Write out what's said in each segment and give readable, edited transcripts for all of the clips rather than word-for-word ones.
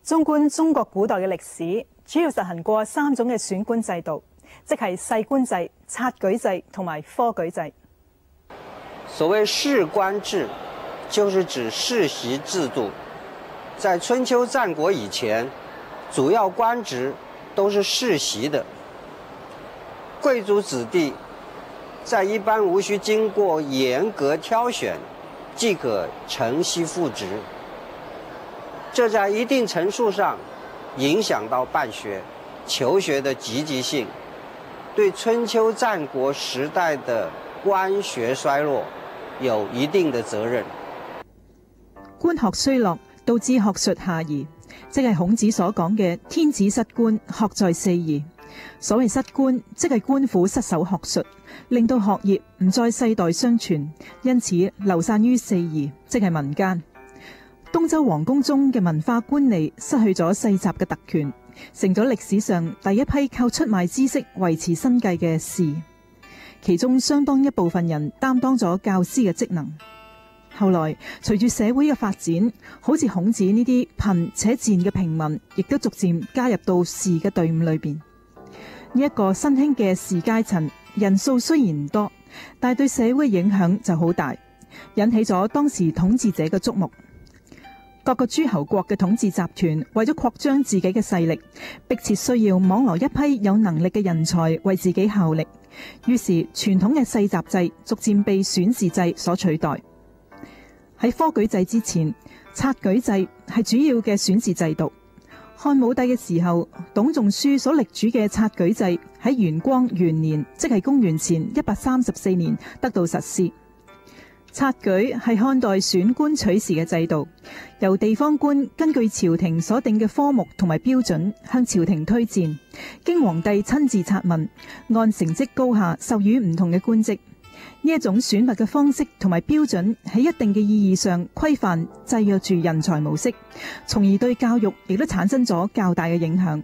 縱觀中國古代嘅歷史，主要實行過3種嘅選官制度，即係世官制、察舉制同埋科舉制。所謂世官制，就是指世襲制度。在春秋戰國以前，主要官職都是世襲的，貴族子弟在一般無需經過嚴格挑選，即可承襲父職。這在一定程度上影響到辦學、求學的積極性，對春秋戰國時代的官學衰落有一定的責任。官學衰落，導致學術下移，即係孔子所講嘅天子失官，學在四夷。所謂失官，即係官府失守學術，令到學業唔再世代相傳，因此流散於四夷，即係民間。東周皇宮中嘅文化官吏失去咗世襲嘅特權，成咗歷史上第一批靠出賣知識維持生計嘅士，其中相當一部分人擔當咗教師嘅職能。後來隨住社會嘅發展，好似孔子呢啲貧且賤嘅平民，亦都逐漸加入到士嘅隊伍裏邊。呢一個新興嘅士階層，人數雖然唔多，但係對社會影響就好大，引起咗當時統治者嘅矚目。各個諸侯國嘅統治集團為咗擴張自己嘅勢力，迫切需要網羅一批有能力嘅人才為自己效力，於是傳統嘅世襲制逐漸被選士制所取代。喺科舉制之前，察舉制係主要嘅選士制度。漢武帝嘅時候，董仲舒所力主嘅察舉制喺元光元年，即係公元前134年得到實施。察舉係漢代選官取士嘅制度，由地方官根據朝廷所定嘅科目同埋標準向朝廷推薦，經皇帝親自察問，按成績高下授予唔同嘅官職。呢一種選拔嘅方式同埋標準喺一定嘅意義上規範制約住人才模式，從而對教育亦都產生咗較大嘅影響。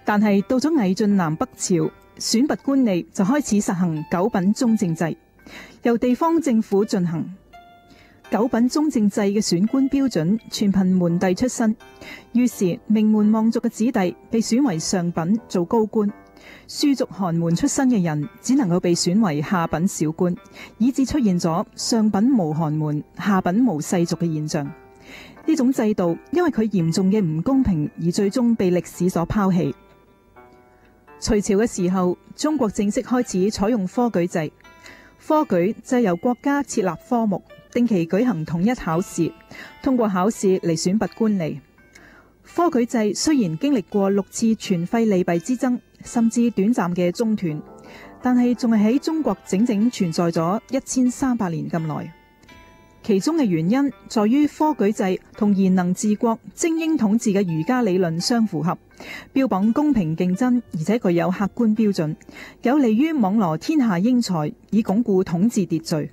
但係到咗魏晉南北朝，選拔官吏就開始實行九品中正制，由地方政府進行。九品中正制嘅選官標準全憑門第出身，於是名門望族嘅子弟被選為上品做高官，庶族寒門出身嘅人只能夠被選為下品小官，以致出現咗上品無寒門、下品無世族嘅現象。呢種制度因為佢嚴重嘅唔公平而最終被歷史所拋棄。隋朝嘅時候，中國正式開始採用科舉制。科舉就係由國家設立科目，定期舉行統一考試，通過考試嚟選拔官吏。科舉制雖然經歷過6次存廢利弊之爭，甚至短暫嘅中斷，但係仲係喺中國整整存在咗1300年咁耐。其中嘅原因在於科舉制同賢能治國、精英統治嘅儒家理論相符合，標榜公平競爭，而且具有客觀標準，有利於網羅天下英才，以鞏固統治秩序。